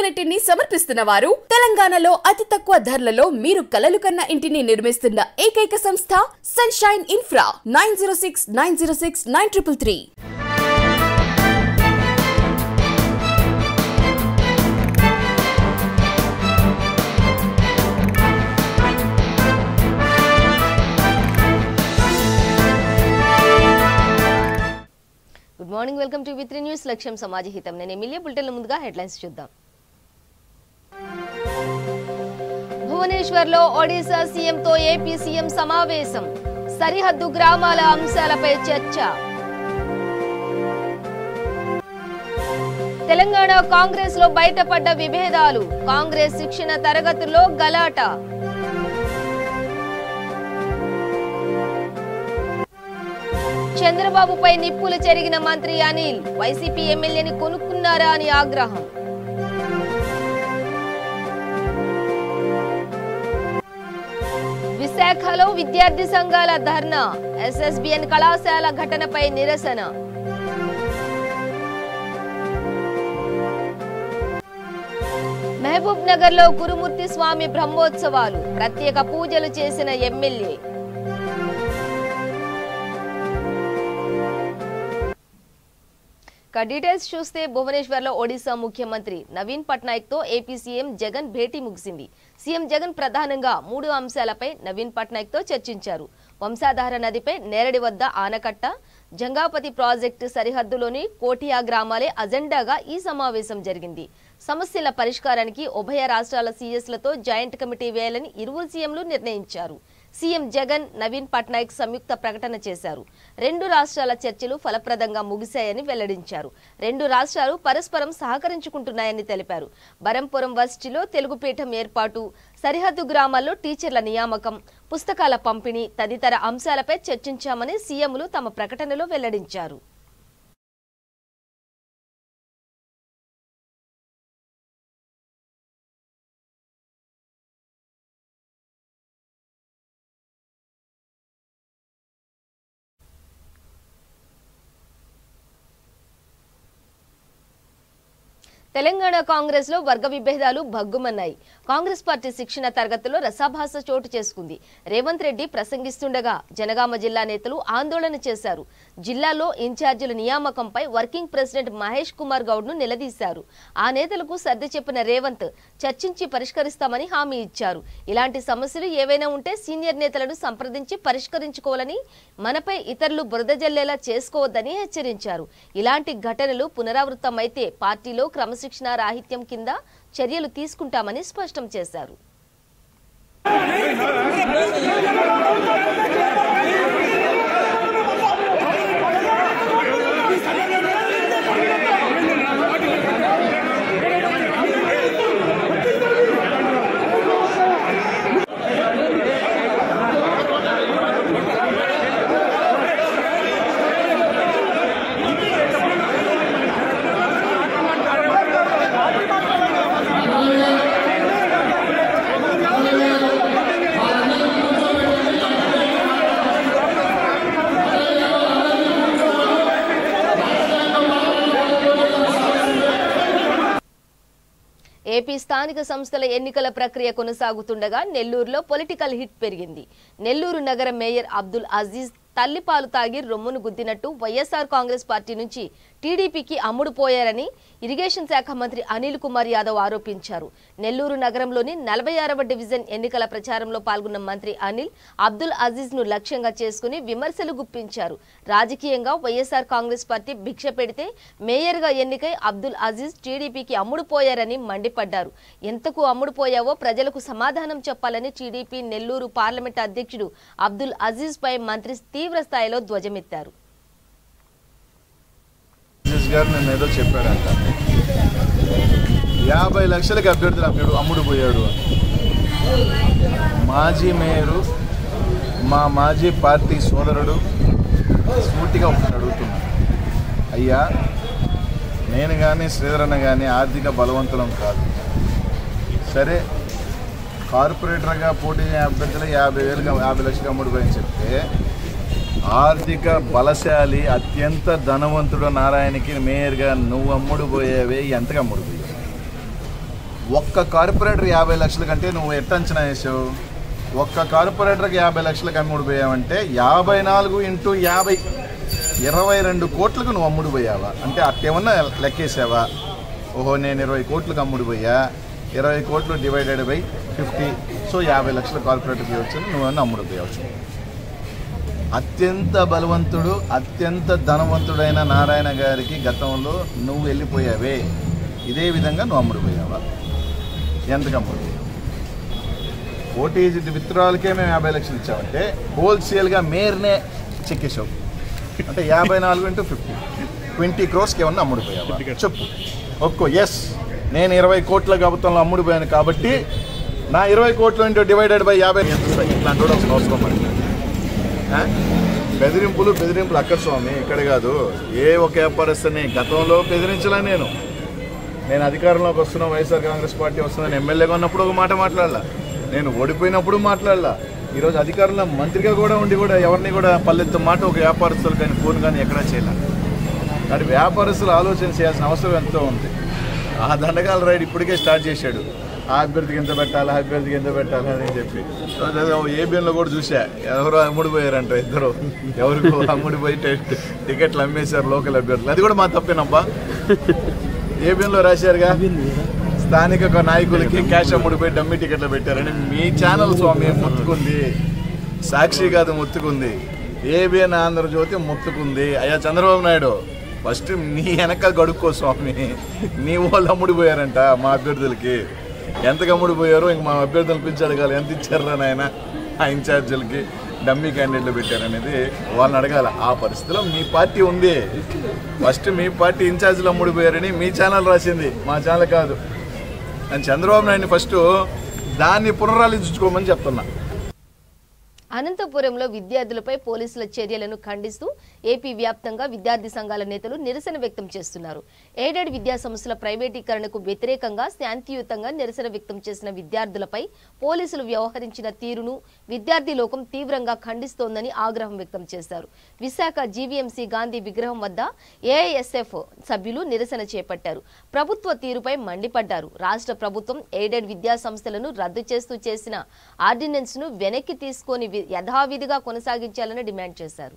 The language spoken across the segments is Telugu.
ఆపర్చునిటీని సమర్పిస్తున్న వారు తెలంగాణలో అతి తక్కువ ధరలలో మీరు కలలు కన్న ఇంటిని నిర్మిస్తున్న ఏకైక సంస్థ sunshine infra 9069069333. Good morning, welcome to V3 news. లక్ష్యం సమాజ హితం. నేను ఎమ్మెల్యే బులెటిన్ల ముందుగా హెడ్లైన్స్ చూద్దాం. భువనేశ్వర్లో ఒడిశా సీఎంతో ఏపీ సీఎం సమావేశం. సరిహద్దు గ్రామాల అంశాలపై చర్చ. తెలంగాణ కాంగ్రెస్ లో బయటపడ్డ విభేదాలు. కాంగ్రెస్ శిక్షణ తరగతుల్లో గలాట. చంద్రబాబుపై నిప్పులు చెరిగిన మంత్రి అనిల్. వైసీపీ ఎమ్మెల్యేని కొనుక్కున్నారా అని ఆగ్రహం. విశాఖలో విద్యార్థి సంఘాల ధర్నా. ఎస్ఎస్బిఎన్ కళాశాల ఘటనపై నిరసన. మహబూబ్ నగర్ లో గురుమూర్తి స్వామి బ్రహ్మోత్సవాలు. ప్రత్యేక పూజలు చేసిన ఎమ్మెల్యే. డీటెయిల్స్ చూస్తే భువనేశ్వర్లో ఒడిశా ముఖ్యమంత్రి నవీన్ పట్నాయక్ తో ఏపీ సీఎం జగన్ భేటీ ముగిసింది. సీఎం జగన్ ప్రధానంగా 3 అంశాలపై నవీన్ పట్నాయక్ తో చర్చించారు. వంశాధార నదిపై నేరడి వద్ద ఆనకట్ట, జంగాపతి ప్రాజెక్టు సరిహద్దులోని కోటియా గ్రామాలే అజెండాగా ఈ సమావేశం జరిగింది. సమస్యల పరిష్కారానికి ఉభయ రాష్ట్రాల సీఎస్లతో జాయింట్ కమిటీ వేయాలని ఇరువురు సీఎంలు నిర్ణయించారు. సీఎం జగన్, నవీన్ పట్నాయక్ సంయుక్త ప్రకటన చేశారు. 2 రాష్ట్రాల చర్చలు ఫలప్రదంగా ముగిశాయని వెల్లడించారు. 2 రాష్ట్రాలు పరస్పరం సహకరించుకుంటున్నాయని తెలిపారు. బరంపురం వర్సిటీలో తెలుగు పీఠం ఏర్పాటు, సరిహద్దు గ్రామాల్లో టీచర్ల నియామకం, పుస్తకాల పంపిణీ తదితర అంశాలపై చర్చించామని సీఎంలు తమ ప్రకటనలో వెల్లడించారు. తెలంగాణ కాంగ్రెస్ లో వర్గ విభేదాలు భగ్గుమన్నాయి. కాంగ్రెస్ పార్టీ శిక్షణ తరగతుల్లో రసాభాస చోటు చేసుకుంది. రేవంత్ రెడ్డి ప్రసంగిస్తుండగా జనగామ జిల్లా నేతలు ఆందోళన చేశారు. జిల్లాలో ఇన్ఛార్జీల నియామకంపై వర్కింగ్ ప్రెసిడెంట్ మహేష్ కుమార్ గౌడ్ ను నిలదీశారు. ఆ నేతలకు సర్ది చెప్పిన రేవంత్ చర్చించి పరిష్కరిస్తామని హామీ ఇచ్చారు. ఇలాంటి సమస్యలు ఏవైనా ఉంటే సీనియర్ నేతలను సంప్రదించి పరిష్కరించుకోవాలని, మనపై ఇతరులు బురద జల్లేలా చేసుకోవద్దని హెచ్చరించారు. ఇలాంటి ఘటనలు పునరావృతమైతే పార్టీలో క్రమశిక్షణ రాహిత్యం కింద చర్యలు తీసుకుంటామని స్పష్టం చేశారు. ఏపీ స్థానిక సంస్థల ఎన్నికల ప్రక్రియ కొనసాగుతుండగా నెల్లూరులో పొలిటికల్ హిట్ పెరిగింది. నెల్లూరు నగర మేయర్ అబ్దుల్ అజీజ్ తల్లిపాలు తాగి రొమ్మును గుద్దినట్టు వైఎస్ఆర్ కాంగ్రెస్ పార్టీ నుంచి టీడీపీకి అమ్ముడుపోయారని ఇరిగేషన్ శాఖ మంత్రి అనిల్ కుమార్ యాదవ్ ఆరోపించారు. నెల్లూరు నగరంలోని 46వ డివిజన్ ఎన్నికల ప్రచారంలో పాల్గొన్న మంత్రి అనిల్ అబ్దుల్ అజీజ్ ను లక్ష్యంగా చేసుకుని విమర్శలు గుప్పించారు. రాజకీయంగా వైఎస్ఆర్ కాంగ్రెస్ పార్టీ భిక్ష పెడితే మేయర్ గా ఎన్నికై అబ్దుల్ అజీజ్ టీడీపీకి అమ్ముడుపోయారని మండిపడ్డారు. ఎంతకు అమ్ముడుపోయావో ప్రజలకు సమాధానం చెప్పాలని టీడీపీ నెల్లూరు పార్లమెంట్ అధ్యక్షుడు అబ్దుల్ అజీజ్ పై మంత్రి తీవ్ర స్థాయిలో ధ్వజమెత్తారు. ఏదో చెప్పాడంట 50 లక్షలకి అభ్యర్థులు అమ్ముడు పోయాడు. మాజీ మేయరు, మా మాజీ పార్టీ సోదరుడు సూటిగా ఒకటి అడుగుతున్నాడు. అయ్యా, నేను కానీ శ్రీధరన్న కానీ ఆర్థిక బలవంతులం కాదు. సరే, కార్పొరేటర్గా పోటీ అభ్యర్థులు 50 లక్షలు అమ్ముడుపోయని చెప్తే ఆర్థిక బలశాలి అత్యంత ధనవంతుడు నారాయణకి మేయర్గా నువ్వు అమ్ముడు పోయేవే ఎంతగా అమ్ముడు పోయావు? ఒక్క కార్పొరేటర్ 50 లక్షల కంటే నువ్వు ఎట్ట అంచనా వేసావు? ఒక్క కార్పొరేటర్కి 50 లక్షలకు అమ్ముడుపోయావంటే 54 × 50 22 కోట్లకు నువ్వు అమ్ముడుపోయావా? అంటే అట్టేమన్నా లెక్కేసావా? ఓహో నేను 20 కోట్లకు అమ్ముడుపోయా, 20 కోట్లు డివైడెడ్ బై 50, సో 50 లక్షల కార్పొరేటర్కి వచ్చి నువ్వన్నా అమ్ముడుపోయావచ్చు. అత్యంత బలవంతుడు అత్యంత ధనవంతుడైన నారాయణ గారికి గతంలో నువ్వు వెళ్ళిపోయావే, ఇదే విధంగా నువ్వు అమ్ముడుపోయావా? ఎంతకు అమ్ముడుపోయావు? ఓటీజీ విత్డ్రాల్కే మేము 50 లక్షలు ఇచ్చామంటే హోల్సేల్గా మేర్నే చెక్కేసావు. అంటే 54 × 50 20 crores ఏమన్నా అమ్ముడుపోయావా? చెప్పు, ఒక్కో. ఎస్, నేను 20 కోట్ల ప్రభుత్వంలో అమ్ముడుపోయాను కాబట్టి నా 20 కోట్లు డివైడెడ్ బై 50 ఇట్లాంటి అవసరం మరి. బెదిరింపులు అక్కడ స్వామి, ఇక్కడ కాదు. ఏ ఒక వ్యాపారస్తుని గతంలో బెదిరించలే. నేను అధికారంలోకి వస్తున్నా, వైఎస్ఆర్ కాంగ్రెస్ పార్టీ వస్తున్నాను, ఎమ్మెల్యేగా ఉన్నప్పుడు ఒక మాట మాట్లాడాల, నేను ఓడిపోయినప్పుడు మాట్లాడాల, ఈరోజు అధికారంలో మంత్రిగా కూడా ఉండి కూడా ఎవరిని కూడా పల్లెత్తు మాట ఒక వ్యాపారస్తులు కానీ ఫోన్ కానీ ఎక్కడా చేయలేదు. కాబట్టి వ్యాపారస్తులు ఆలోచన చేయాల్సిన అవసరం ఎంతో ఉంది. ఆ దండగాల రైడ్ ఇప్పటికే స్టార్ట్ చేశాడు. ఆ అభ్యర్థికి ఎంత పెట్టాలి, ఆ అభ్యర్థికి ఎంత పెట్టాలి అని చెప్పి. ఏబిఎన్లో కూడా చూసా, ఎవరో అమ్ముడిపోయారంట, ఇద్దరు ఎవరికో అమ్ముడిపోయి టికెట్లు అమ్మేశారు లోకల్ అభ్యర్థులు. అది కూడా మా తప్పేనబ్బా. ఏబిఎన్లో రాశారుగా, స్థానిక నాయకులకి క్యాష్ అమ్ముడిపోయి డమ్మీ టికెట్లు పెట్టారని. మీ ఛానల్ స్వామి మొత్తుకుంది, సాక్షి కాదు మొత్తుకుంది, ఏబిఎన్ ఆంధ్రజ్యోతి మొత్తుకుంది. అయ్యా చంద్రబాబు నాయుడు, ఫస్ట్ నీ వెనక గడుక్కో స్వామి. నీ వాళ్ళు అమ్ముడిపోయారంట మా అభ్యర్థులకి. ఎంతకు అమ్ముడిపోయారో ఇంక మా అభ్యర్థులు పిలిచి అడగాలి, ఎంత ఇచ్చారా నాయన ఆ ఇన్ఛార్జీలకి డమ్మీ క్యాండిడేట్లు పెట్టారనేది వాళ్ళని అడగాలి. ఆ పరిస్థితిలో మీ పార్టీ ఉంది. ఫస్ట్ మీ పార్టీ ఇన్ఛార్జీలు అమ్ముడిపోయారని మీ ఛానల్ రాసింది, మా ఛానల్ కాదు. అని చంద్రబాబు నాయుడిని ఫస్ట్ దాన్ని పునరాలోచించుకోమని చెప్తున్నా. అనంతపురంలో విద్యార్థులపై పోలీసుల చర్యలను ఖండిస్తూ ఏపీ వ్యాప్తంగా విద్యార్థి సంఘాల నేతలు నిరసన వ్యక్తం చేస్తున్నారు. ఎయిడెడ్ విద్యా సంస్థల ప్రైవేటీకరణకు వ్యతిరేకంగా శాంతియుతంగా నిరసన వ్యక్తం చేసిన విద్యార్థులపై పోలీసులు వ్యవహరించిన తీరును విద్యార్థి లోకం తీవ్రంగా ఖండిస్తోందని ఆగ్రహం వ్యక్తం చేశారు. విశాఖ జీవీఎంసీ గాంధీ విగ్రహం వద్ద ఏఐఎస్ఎఫ్ సభ్యులు నిరసన చేపట్టారు. ప్రభుత్వ తీరుపై మండిపడ్డారు. రాష్ట్ర ప్రభుత్వం ఎయిడెడ్ విద్యా సంస్థలను రద్దు చేస్తూ చేసిన ఆర్డినెన్స్ ను వెనక్కి తీసుకొని యథావిధిగా కొనసాగించాలని డిమాండ్ చేశారు.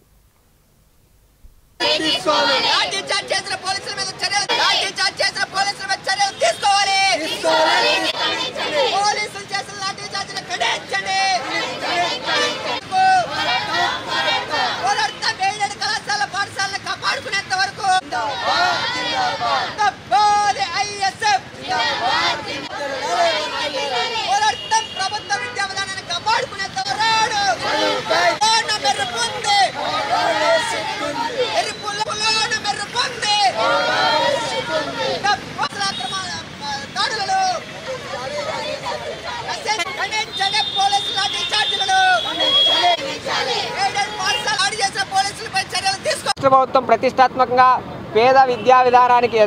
రాష్ట్ర ప్రభుత్వం ప్రతిష్టాత్మకంగా పేద విద్యా విధానానికి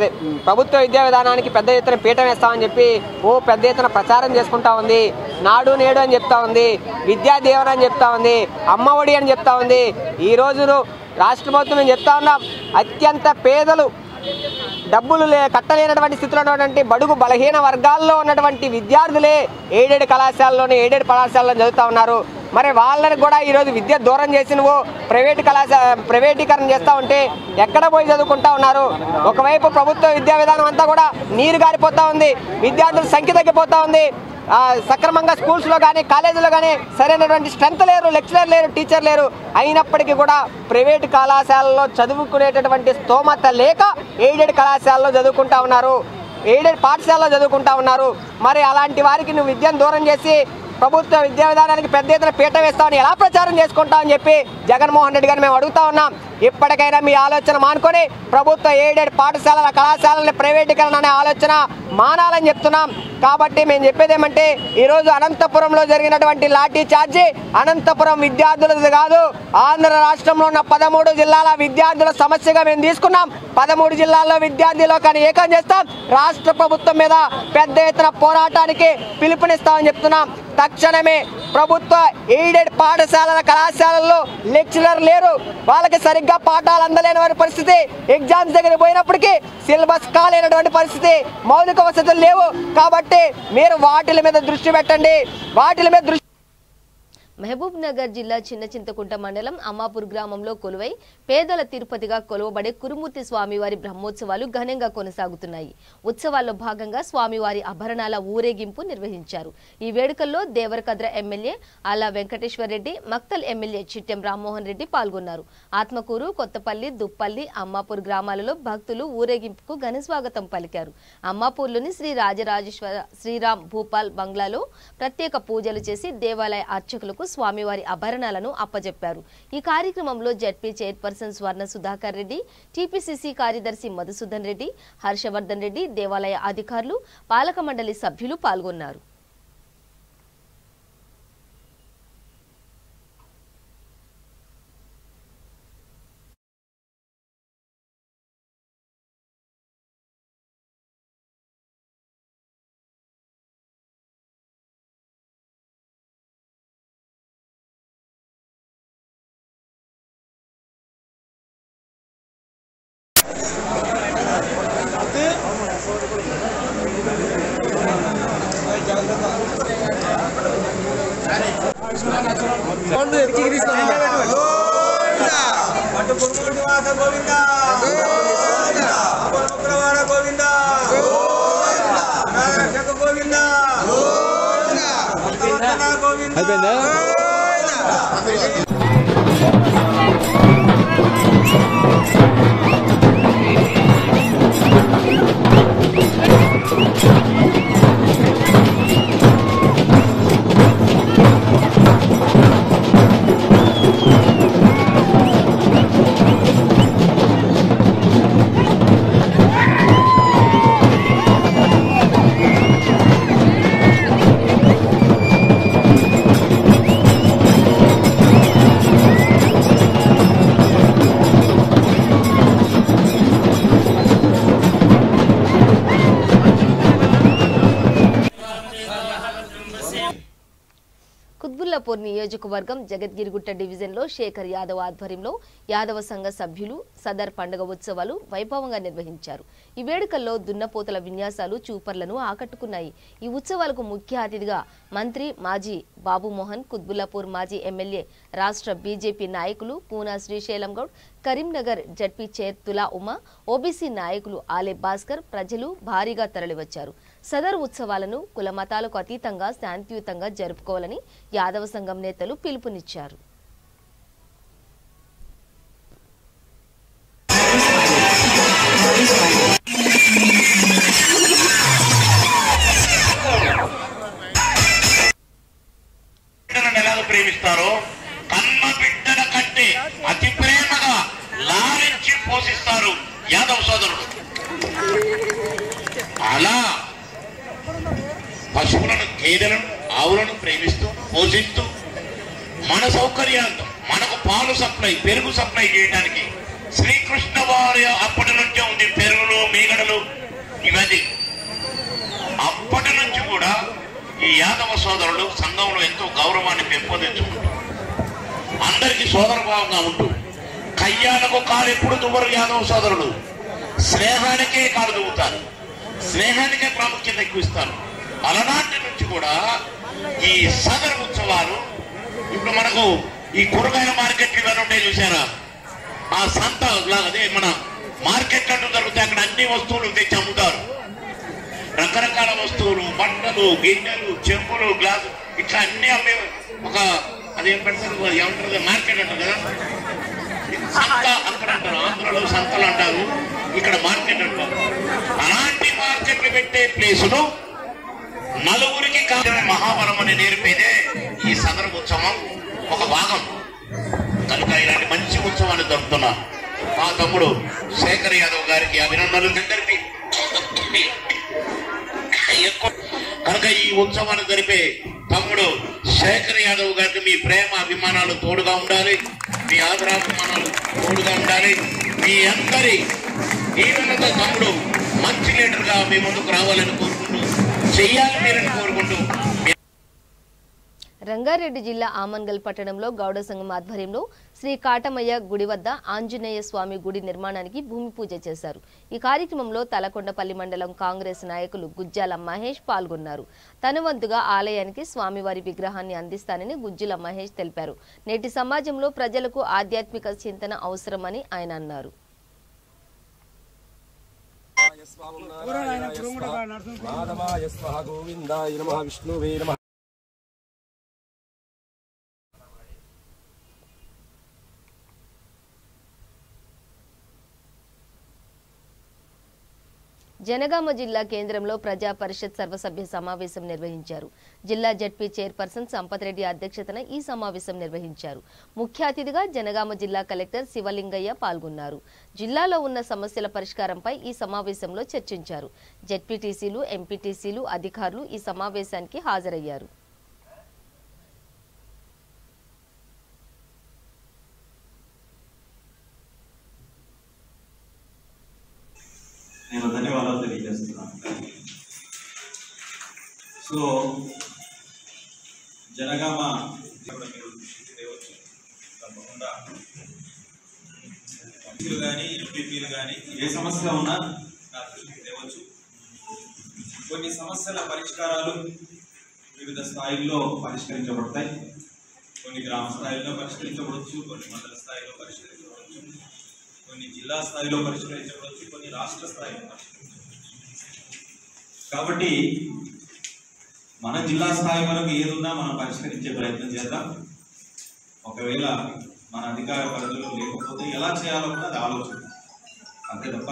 ప్రభుత్వ విద్యా విధానానికి పెద్ద ఎత్తున పీఠం వేస్తామని చెప్పి పెద్ద ఎత్తున ప్రచారం చేసుకుంటా ఉంది. నాడు నేడు అని చెప్తా ఉంది, విద్యా దీవెన అని చెప్తా ఉంది, అమ్మ ఒడి అని చెప్తా ఉంది. ఈ రోజు రాష్ట్ర ప్రభుత్వం మేము చెప్తా ఉన్నాం, అత్యంత పేదలు డబ్బులు కట్టలేనటువంటి స్థితిలో ఉన్నటువంటి బడుగు బలహీన వర్గాల్లో ఉన్నటువంటి విద్యార్థులే ఎయిడెడ్ కళాశాలలోని ఎయిడెడ్ కళాశాలలో చదువుతూ ఉన్నారు. మరి వాళ్ళని కూడా ఈరోజు విద్య దూరం చేసి నువ్వు ప్రైవేటీకరణ చేస్తూ ఉంటే ఎక్కడ పోయి చదువుకుంటా ఉన్నారు? ఒకవైపు ప్రభుత్వ విద్యా విధానం అంతా కూడా నీరు గారిపోతూ ఉంది, విద్యార్థుల సంఖ్య తగ్గిపోతూ ఉంది. సక్రమంగా స్కూల్స్లో కానీ కాలేజీలో కానీ సరైనటువంటి స్ట్రెంత్ లేరు, లెక్చరర్ లేరు, టీచర్ లేరు. అయినప్పటికీ కూడా ప్రైవేటు కళాశాలలో చదువుకునేటటువంటి స్తోమత లేక ఎయిడెడ్ కళాశాలలో చదువుకుంటా ఉన్నారు, ఎయిడెడ్ పాఠశాలలో చదువుకుంటా ఉన్నారు. మరి అలాంటి వారికి నువ్వు విద్యను దూరం చేసి ప్రభుత్వ విద్యా విధానానికి పెద్ద ఎత్తున పీట వేస్తామని ఎలా ప్రచారం చేసుకుంటామని చెప్పి జగన్మోహన్ రెడ్డి గారిని మేము అడుగుతా ఉన్నాం. ఇప్పటికైనా మీ ఆలోచన మానుకొని ప్రభుత్వ ఎయిడెడ్ పాఠశాలల కళాశాలల ప్రైవేటీకరణ అనే ఆలోచన మానాలని చెప్తున్నాం. కాబట్టి మేము చెప్పేది ఏమంటే, ఈరోజు అనంతపురంలో జరిగినటువంటి లాఠీ చార్జీ అనంతపురం విద్యార్థులది కాదు, ఆంధ్ర రాష్ట్రంలో ఉన్న 13 జిల్లాల విద్యార్థుల సమస్యగా మేము తీసుకున్నాం. 13 జిల్లాల్లో విద్యార్థి లోకాన్ని ఏకం చేస్తాం. రాష్ట్ర ప్రభుత్వం మీద పెద్ద ఎత్తున పోరాటానికి పిలుపునిస్తామని చెప్తున్నాం. తక్షణమే ప్రభుత్వ ఎయిడెడ్ పాఠశాలల కళాశాలల్లో లెక్చరర్ లేరు, వాళ్ళకి సరిగ్గా సరిగ్గా పాఠాలు అందలేని పరిస్థితి, ఎగ్జామ్స్ దగ్గర పోయినప్పటికీ సిలబస్ కాలేనటువంటి పరిస్థితి, మౌలిక వసతులు లేవు. కాబట్టి మీరు వాటి మీద దృష్టి పెట్టండి. మహబూబ్ నగర్ జిల్లా చిన్న చింతకుంట మండలం అమ్మాపూర్ గ్రామంలో కొలువై పేదల తిరుపతిగా కొలువబడే కురుమూర్తి స్వామివారి బ్రహ్మోత్సవాలు ఘనంగా కొనసాగుతున్నాయి. ఉత్సవాల్లో భాగంగా స్వామివారి ఆభరణాల ఊరేగింపు నిర్వహించారు. ఈ వేడుకల్లో దేవరకద్ర ఎమ్మెల్యే ఆలా వెంకటేశ్వర్ రెడ్డి, మక్తల్ ఎమ్మెల్యే చిట్టెం రామ్మోహన్ రెడ్డి పాల్గొన్నారు. ఆత్మకూరు, కొత్తపల్లి, దుప్పల్లి, అమ్మాపూర్ గ్రామాలలో భక్తులు ఊరేగింపుకు ఘన స్వాగతం పలికారు. అమ్మాపూర్లోని శ్రీ రాజరాజేశ్వర శ్రీరామ్ భూపాల్ బంగ్లాలో ప్రత్యేక పూజలు చేసి దేవాలయ అర్చకులకు స్వామివారి ఆభరణాలను అప్పజెప్పారు. ఈ కార్యక్రమంలో జెడ్పీ చైర్పర్సన్ స్వర్ణ సుధాకర్ రెడ్డి, టీపీసీసీ కార్యదర్శి మధుసూదన్ రెడ్డి, హర్షవర్ధన్ రెడ్డి, దేవాలయ అధికారులు, పాలక మండలి సభ్యులు పాల్గొన్నారు. కుత్బుల్లాపూర్ నియోజకవర్గం జగద్గిరిగుట్ట డివిజన్లో శేఖర్ యాదవ్ ఆధ్వర్యంలో యాదవ సంఘ సభ్యులు సదర్ పండుగ ఉత్సవాలు వైభవంగా నిర్వహించారు. ఈ వేడుకల్లో దున్నపోతల విన్యాసాలు చూపర్లను ఆకట్టుకున్నాయి. ఈ ఉత్సవాలకు ముఖ్య అతిథిగా మంత్రి మాజీ బాబుమోహన్, కుత్బుల్లాపూర్ మాజీ ఎమ్మెల్యే, రాష్ట్ర బీజేపీ నాయకులు పూనా శ్రీశైలం గౌడ్, కరీంనగర్ జడ్పీ చైర్ తులా ఉమా, ఓబీసీ నాయకులు ఆలే భాస్కర్ ప్రజలు భారీగా తరలివచ్చారు. సదర్ ఉత్సవాలను కుల మతాలకు అతీతంగా శాంతియుతంగా జరుపుకోవాలని యాదవ సంఘం నేతలు పిలుపునిచ్చారు. ప్రేమిస్తారో కన్న బిడ్డల కంటే అతి ప్రేమగా లాలించి పోషిస్తారు యాదవ సోదరుడు. అలా పశువులను, గేదెలను, ఆవులను ప్రేమిస్తూ పోషిస్తూ మన సౌకర్యాలతో మనకు పాలు సప్లై, పెరుగు సప్లై చేయడానికి శ్రీకృష్ణ వారి అప్పటి నుంచే ఉంది. పెరుగులు, మీగడలు ఇవన్నీ అప్పటి నుంచి కూడా ఈ యాదవ సోదరులు సంఘంలో ఎంతో గౌరవాన్ని పెంపొందించుకుంటూ అందరికీ సోదరభావంగా ఉంటూ కయ్యాలకు కాలు ఎప్పుడు దువ్వరు యాదవ సోదరులు. స్నేహానికే కాలు దువ్వుతారు, స్నేహానికే ప్రాముఖ్యత ఎక్కువ ఇస్తారు. అలనాటి నుంచి కూడా ఈ సదర్ ఉత్సవాలు ఇప్పుడు మనకు ఈ కూరగాయల మార్కెట్లు ఇవన్నీ ఉంటాయి చూసారా, ఆ సంత అదే మన మార్కెట్ అంటూ జరుగుతాయి. అక్కడ అన్ని వస్తువులు తెచ్చి అమ్ముతారు. రకరకాల వస్తువులు, బట్టలు, గిన్నెలు, చెంపులు, గ్లాసు ఇట్లా అన్ని అమ్మే ఒక అదేం పెడతారు, ఏమంటారు, మార్కెట్ అంటారు కదా, సంత అక్కడ అంటారు. ఆంధ్రలో సంతలు అంటారు, ఇక్కడ మార్కెట్ అంటారు. అలాంటి మార్కెట్లు పెట్టే ప్లేసులు నలుగురికి కావాలి మహాబలం అని నేర్పేదే ఈ సదర్ ఉత్సవం ఒక భాగం. కనుక ఇలాంటి మంచి ఉత్సవాన్ని జరుపుతున్నా మా తమ్ముడు శేఖర్ యాదవ్ గారికి అభినందనలు అందరికీ. కనుక ఈ ఉత్సవాన్ని జరిపే తమ్ముడు శేఖర్ యాదవ్ గారికి మీ ప్రేమ అభిమానాలు తోడుగా ఉండాలి, మీ ఆదరాభిమానాలు తోడుగా ఉండాలి. మీ అందరి దీవెనతో తమ్ముడు మంచి లీడర్ గా మీ ముందుకు రావాలని కోరుకుంటూ, చెయ్యాలి మీరని కోరుకుంటూ. రంగారెడ్డి జిల్లా ఆమన్గల్ పట్టణంలో గౌడ సంఘం ఆధ్వర్యంలో శ్రీ కాటమయ్య గుడి వద్ద ఆంజనేయ స్వామి గుడి నిర్మాణానికి భూమి పూజ చేశారు. ఈ కార్యక్రమంలో తలకొండపల్లి మండలం కాంగ్రెస్ నాయకులు గుజ్జాల మహేష్ పాల్గొన్నారు. తన వంతుగా ఆలయానికి స్వామివారి విగ్రహాన్ని అందిస్తానని గుజ్జుల మహేష్ తెలిపారు. నేటి సమాజంలో ప్రజలకు ఆధ్యాత్మిక చింతన అవసరమని ఆయన అన్నారు. జనగామ జిల్లా కేంద్రంలో ప్రజా పరిషత్ సర్వసభ్య సమావేశం నిర్వహించారు. జిల్లా జడ్పీ చైర్పర్సన్ సంపత్ రెడ్డి అధ్యక్షతన ఈ సమావేశం నిర్వహించారు. ముఖ్య అతిథిగా జనగామ జిల్లా కలెక్టర్ శివలింగయ్య పాల్గొన్నారు. జిల్లాలో ఉన్న సమస్యల పరిష్కారంపై ఈ సమావేశంలో చర్చించారు. జడ్పీటీసీలు, ఎంపీటీసీలు, అధికారులు ఈ సమావేశానికి హాజరయ్యారు. నేను ధన్యవాదాలు తెలియజేస్తున్నాను. సో జనగామ తప్పకుండా ఎంపీలు కానీ ఎంపీపీలు కానీ ఏ సమస్య ఉన్నా నా దృష్టికి తేవచ్చు. కొన్ని సమస్యల పరిష్కారాలు వివిధ స్థాయిల్లో పరిష్కరించబడతాయి. కొన్ని గ్రామ స్థాయిలో పరిష్కరించబడవచ్చు, కొన్ని మండల స్థాయిలో పరిష్కరించబడవచ్చు, కొన్ని జిల్లా స్థాయిలో పరిష్కరించబడవచ్చు, కొన్ని రాష్ట్ర స్థాయిలో పరిష్కరించబడవచ్చు. కాబట్టి మన జిల్లా స్థాయి వరకు ఏదున్నా మనం పరిష్కరించే ప్రయత్నం చేద్దాం. ఒకవేళ మన అధికార పరిధిలో లేకపోతే ఎలా చేయాలో కూడా అది ఆలోచిద్దాం. అంతే తప్ప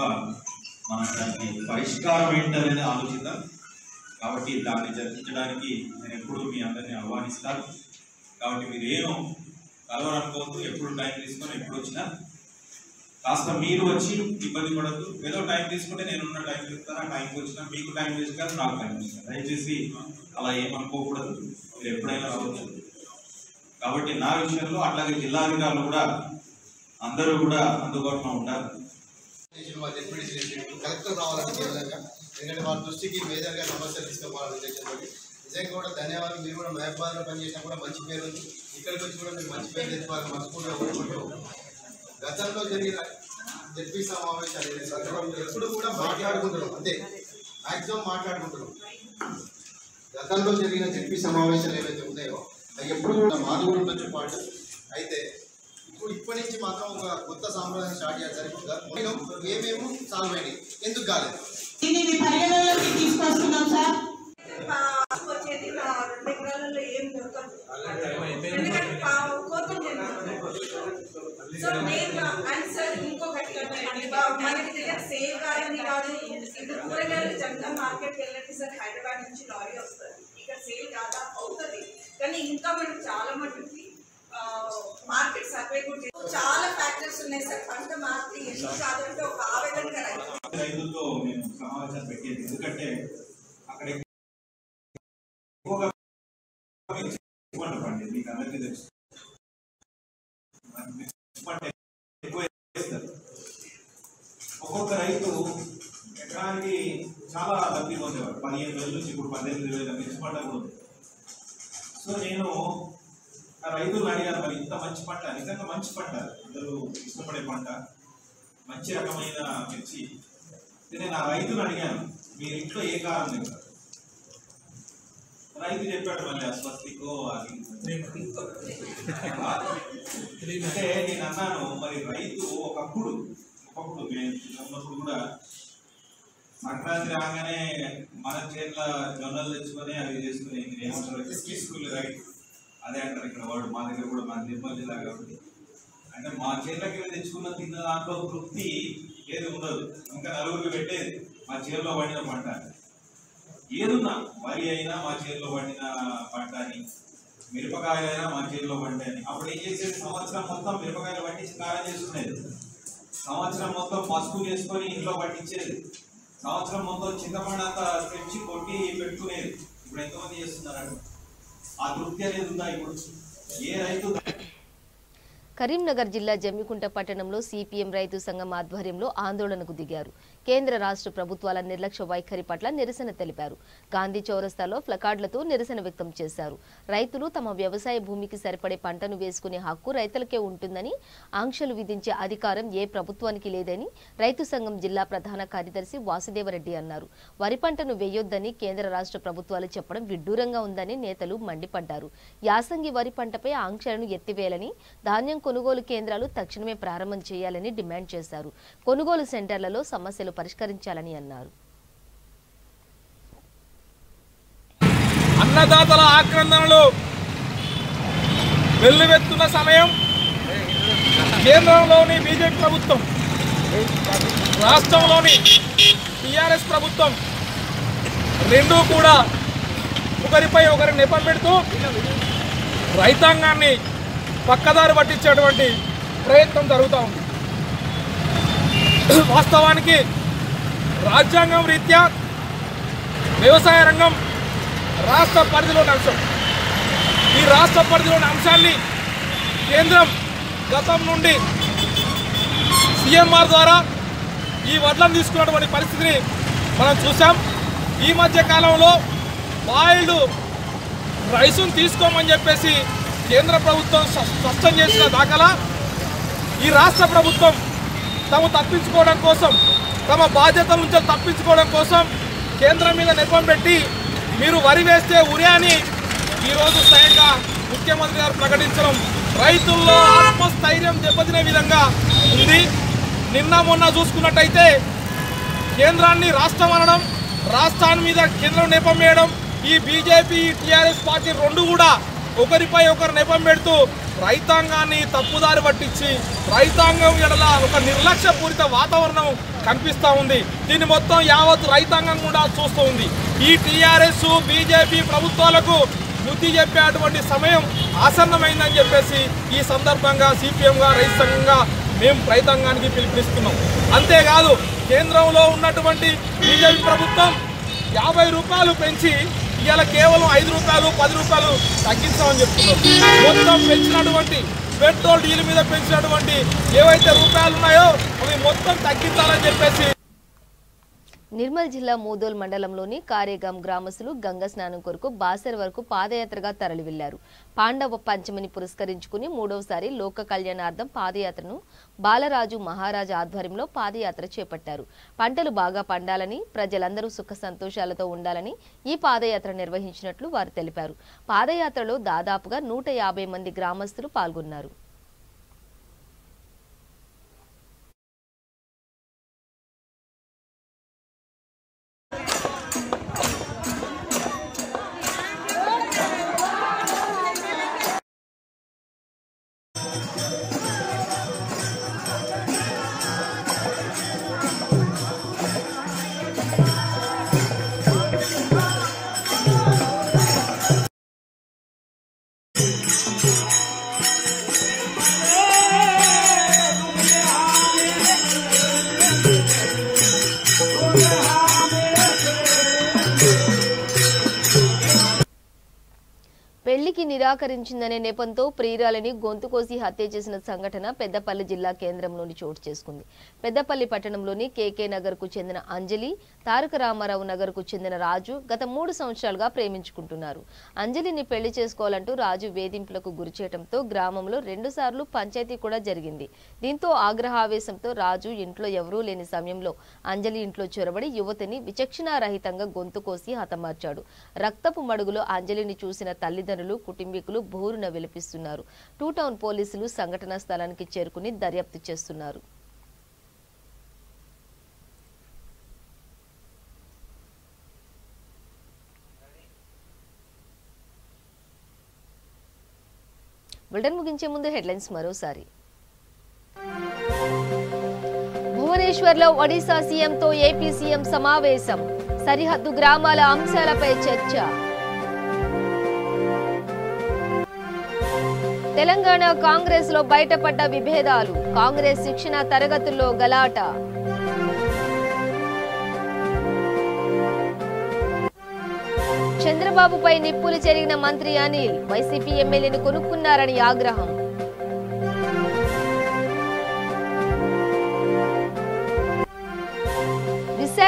మన దానికి పరిష్కారం ఏంటనేది ఆలోచిద్దాం. కాబట్టి దాన్ని చర్చించడానికి నేను ఎప్పుడు మీ అందరినీ ఆహ్వానిస్తాను. కాబట్టి మీరేమో కలవరనుకోవద్దు. ఎప్పుడు టైం తీసుకొని ఎప్పుడు వచ్చినా కాస్త మీరు వచ్చి ఇబ్బంది పడద్దు. ఏదో టైం తీసుకుంటే నేనున్న టైం చెప్తాను. ఆ టైంకి వచ్చినా మీకు టైం తీసుకొని నాకు టైం ఇస్తాను. దయచేసి అలా ఏమనుకోకూడదు. మీరు ఎప్పుడైనా రావచ్చు. కాబట్టి నా విషయంలో అట్లాగే జిల్లాధికారులు కూడా అందరూ కూడా అందుబాటులో ఉంటారు. కలెక్టర్ రావాలని కేవలంగా ఎందుకంటే వాళ్ళ దృష్టికి మేజర్గా సమస్యలు తీసుకోవాలని ఉద్దేశంతో నిజంగా కూడా ధన్యవాదాలు. మీరు కూడా మహబాద్లో పనిచేసినా కూడా మంచి పేరు ఉంది. ఇక్కడికి వచ్చి కూడా మీరు మంచి పేరు తెచ్చుకోవాలని మనస్ఫూర్తిగా కోరుకుంటూ గతంలో జరిగిన జడ్పీ సమావేశాలు ఎప్పుడు కూడా మాట్లాడుకుంటున్నాం. అంతే మ్యాక్సిమం మాట్లాడుకుంటున్నాం. గతంలో జరిగిన జడ్పీ సమావేశాలు ఏవైతే ఉన్నాయో అవి ఎప్పుడు కూడా మాధుగుడితో పాటు అయితే ఇప్పటి నుంచి మాత్రం ఒక కొత్త సాంప్రదాయం స్టార్ట్ చేయాలి. సరిపోతుందా? ఏమేమో సాల్వ్ అయినాయి, ఎందుకు కాలేదు దీన్ని పరిగణలోకి తీసుకొస్తున్నాం సార్. వచ్చేది 2 ఎకరాలలో ఏం దొరకదు. ఎందుకంటే కోతం సో నేను ఆన్సర్ ఇంకొకటి మనకి దగ్గర సేవ్ కాదని కాదు. ఇప్పుడు కూరగాయలు జనరల్ మార్కెట్కి వెళ్ళండి సార్. హైదరాబాద్ నుంచి లారీ వస్తుంది. ఇక్కడ సేల్ కాదా అవుతుంది. కానీ ఇంకా మనకు చాలా మటుకి మార్కెట్ సర్వే కూడా చాలా ఫ్యాక్టర్స్ ఉన్నాయి సార్. పంట మార్కెట్ ఎందుకు కాదంటే ఒక ఆవేదన రైతులతో మేము సమావేశం పెట్టేది. ఎందుకంటే అక్కడ పండి మీకు అందరికీ తెలుసు. ఎక్కువ ఒక్కొక్క రైతు ఎకరానికి చాలా లబ్ధి పొందేవారు. 15,000 నుంచి ఇప్పుడు 18,000 మిర్చి పంట కూడా ఉంది. సో నేను ఆ రైతులు అడిగాను, మరి ఇంత మంచి పంట, నిజంగా మంచి పంట, అందరూ ఇష్టపడే పంట, మంచి రకమైన మిర్చి. నేను ఆ రైతులు అడిగాను, మీరు ఇంట్లో ఏ కారం లేదు. రైతు చెప్పాడు మళ్ళీ అస్వస్తికో అది. అంటే నేను అన్నాను, మరి రైతు ఒకప్పుడు మేము చిన్నప్పుడు కూడా సంక్రాంతి రాగానే మన చేతిలో జొన్నలు తెచ్చుకొని అవి చేసుకుని తీసుకుని రైతు అదే అంటారు ఇక్కడ వాడు. మా దగ్గర కూడా మన నిర్మల్ జిల్లా కాబట్టి అంటే మా చేతిలోకి తెచ్చుకున్న తిన్న దాంట్లో తృప్తి ఏది ఉండదు. ఇంకా నలుగురికి పెట్టేది మా చేతిలో పండిన పంట. ఏదున్నా వరి అయినా మా చేతిలో పండిన పంట అని, మిరపకాయలు అయినా మా చేతిలో పంట అని. అప్పుడు ఏం చేసేది, సంవత్సరం మొత్తం మిరపకాయలు పట్టించి కారం చేసుకునేది. సంవత్సరం మొత్తం పసుపు చేసుకొని ఇంట్లో పట్టించేది. సంవత్సరం మొత్తం చింతపండు అంతా తెచ్చి కొట్టి పెట్టుకునేది. ఇప్పుడు ఎంతమంది చేస్తున్నారండి? ఆ తృప్తి అనేది ఉందా ఇప్పుడు? ఏ రైతు. కరీంనగర్ జిల్లా జమ్మికుంట పట్టణంలో సిపిఎం రైతు సంఘం ఆధ్వర్యంలో ఆందోళనకు దిగారు. కేంద్ర రాష్ట్ర ప్రభుత్వాల నిర్లక్ష్య వైఖరి పట్ల నిరసన తెలిపారు. గాంధీ చౌరస్తాలో ప్లకార్డులతో నిరసన వ్యక్తం చేశారు. రైతులు తమ వ్యవసాయ భూమికి సరిపడే పంటను వేసుకునే హక్కు రైతులకే ఉంటుందని, ఆంక్షలు విధించే అధికారం ఏ ప్రభుత్వానికి లేదని రైతు సంఘం జిల్లా ప్రధాన కార్యదర్శి వాసుదేవరెడ్డి అన్నారు. వరి పంటను వేయొద్దని కేంద్ర రాష్ట్ర ప్రభుత్వాలు చెప్పడం విడ్డూరంగా ఉందని నేతలు మండిపడ్డారు. యాసంగి వరి పంటపై ఆంక్షలను ఎత్తివేయాలని, ధాన్యం కొనుగోలు కేంద్రాలు తక్షణమే ప్రారంభం చేయాలని డిమాండ్ చేశారు. కొనుగోలు సెంటర్లలో సమస్యలు పరిష్కరించాలని అన్నారు. అన్నదాతల ఆక్రందనలు వెల్లువెత్తున్న సమయం, కేంద్రంలోని బీజేపీ ప్రభుత్వం, రాష్ట్రంలోని టీఆర్ఎస్ ప్రభుత్వం రెండూ కూడా ఒకరిపై ఒకరి నెపం పెడుతూ రైతాంగాన్ని పక్కదారి పట్టించేటువంటి ప్రయత్నం జరుగుతూ ఉంది. వాస్తవానికి రాజ్యాంగం రీత్యా వ్యవసాయ రంగం రాష్ట్ర పరిధిలోని అంశం. ఈ రాష్ట్ర పరిధిలోని అంశాన్ని కేంద్రం గతం నుండి సీఎంఆర్ ద్వారా ఈ వడ్లను తీసుకున్నటువంటి పరిస్థితిని మనం చూసాం. ఈ మధ్య కాలంలో బాయిల్డ్ రైసును తీసుకోమని చెప్పేసి కేంద్ర ప్రభుత్వం స్పష్టం చేసిన దాఖలా ఈ రాష్ట్ర ప్రభుత్వం తాము తప్పించుకోవడం కోసం, తమ బాధ్యత నుంచి తప్పించుకోవడం కోసం కేంద్రం మీద నెపం పెట్టి మీరు వరి వేస్తే ఉరియాని ఈరోజు స్వయంగా ముఖ్యమంత్రి గారు ప్రకటించడం రైతుల్లో ఆత్మస్థైర్యం దెబ్బతినే విధంగా ఉంది. నిన్న మొన్న చూసుకున్నట్టయితే కేంద్రాన్ని రాష్ట్రం అనడం, రాష్ట్రాన్ని మీద కేంద్రం నెపం వేయడం, ఈ బీజేపీ టీఆర్ఎస్ పార్టీ రెండు కూడా ఒకరిపై ఒకరు నెపం పెడుతూ రైతాంగాన్ని తప్పుదారి పట్టించి రైతాంగం ఎడల ఒక నిర్లక్ష్యపూరిత వాతావరణం కనిపిస్తూ ఉంది. దీన్ని మొత్తం యావత్ రైతాంగం కూడా చూస్తూ ఉంది. ఈ టీఆర్ఎస్ బీజేపీ ప్రభుత్వాలకు బుద్ధి చెప్పేటువంటి సమయం ఆసన్నమైందని చెప్పేసి ఈ సందర్భంగా సిపిఎంగా రైతు సంఘంగా మేము రైతాంగానికి పిలుపునిస్తున్నాం. అంతేకాదు కేంద్రంలో ఉన్నటువంటి బీజేపీ ప్రభుత్వం 50 రూపాయలు పెంచి ఇవాళ కేవలం 5 రూపాయలు 10 రూపాయలు తగ్గించామని చెప్తున్నారు. మొత్తం పెంచినటువంటి పెట్రోల్ డీజిల్ మీద పెంచినటువంటి ఏవైతే రూపాయలు ఉన్నాయో అవి మొత్తం తగ్గించాలని చెప్పేసి నిర్మల్ జిల్లా మూదోల్ మండలంలోని కారేగాం గ్రామస్తులు గంగా స్నానం కొరకు బాసర్ వరకు పాదయాత్రగా తరలి వెళ్లారు. పాండవ పంచమిని పురస్కరించుకుని మూడవసారి లోక కళ్యాణార్థం పాదయాత్రను బాలరాజు మహారాజు ఆధ్వర్యంలో పాదయాత్ర చేపట్టారు. పంటలు బాగా పండాలని, ప్రజలందరూ సుఖ సంతోషాలతో ఉండాలని ఈ పాదయాత్ర నిర్వహించినట్లు వారు తెలిపారు. పాదయాత్రలో దాదాపుగా 150 మంది గ్రామస్తులు పాల్గొన్నారు. పెళ్లికి నిరాకరించిందనే నెపంతో ప్రియురాలిని గొంతు కోసి హత్య చేసిన సంఘటన పెద్దపల్లి జిల్లా కేంద్రంలోని చోటు చేసుకుంది. పెద్దపల్లి పట్టణంలోని కేకే నగర్ కు చెందిన అంజలి, తారక రామారావు నగర్ కు చెందిన రాజు గత 3 సంవత్సరాలుగా ప్రేమించుకుంటున్నారు. అంజలిని పెళ్లి చేసుకోవాలంటూ రాజు వేధింపులకు గురిచేయడంతో గ్రామంలో 2 సార్లు పంచాయతీ కూడా జరిగింది. దీంతో ఆగ్రహావేశంతో రాజు ఇంట్లో ఎవరూ లేని సమయంలో అంజలి ఇంట్లో చొరబడి యువతిని విచక్షణారహితంగా గొంతు కోసి హతమార్చాడు. రక్తపు మడుగులో అంజలిని చూసిన తల్లిదండ్రులు, కుటుంబీకులు బోరున విలపిస్తున్నారు. 2 టౌన్ పోలీసులు సంఘటనా స్థలానికి చేరుకుని దర్యాప్తు చేస్తున్నారు. బులెటిన్ ముగించే ముందు హెడ్లైన్స్ మరోసారి. భువనేశ్వర్లో ఒడిశా సీఎంతో ఏపీ సీఎం సమావేశం. సరిహద్దు గ్రామాల అంశాలపై చర్చ. తెలంగాణ కాంగ్రెస్ లో బయటపడ్డ విభేదాలు. కాంగ్రెస్ శిక్షణ తరగతుల్లో గలాట. చంద్రబాబుపై నిప్పులు చెరిగిన మంత్రి అనిల్. వైసీపీ ఎమ్మెల్యేను కొనుక్కున్నారని ఆగ్రహం.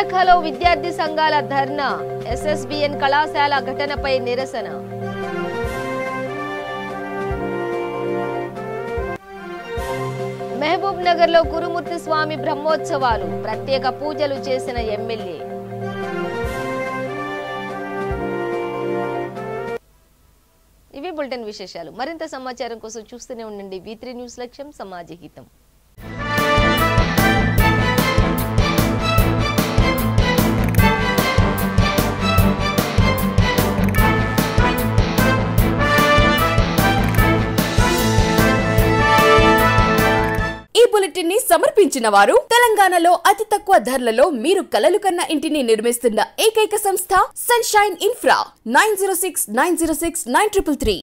విశాఖలో విద్యార్థి సంఘాల ధర్నా, ఎస్ఎస్బిఎన్ కళాశాల ఘటనపై నిరసన. మహబూబ్ నగర్ లో గురుమూర్తి స్వామి బ్రహ్మోత్సవాలు, ప్రత్యేక పూజలు చేసిన ఎమ్మెల్యే. ఇవి బులెటిన్ విశేషాలు. మరింత సమాచారం కోసం చూస్తూనే ఉండండి V3 న్యూస్, లక్ష్యం సమాజ హితం. ఈ బులెటిన్ ని సమర్పించిన వారు తెలంగాణలో అతి తక్కువ ధరలలో మీరు కలలు కన్న ఇంటిని నిర్మిస్తున్న ఏకైక సంస్థ సన్షైన్ ఇన్ఫ్రా. 9069069333.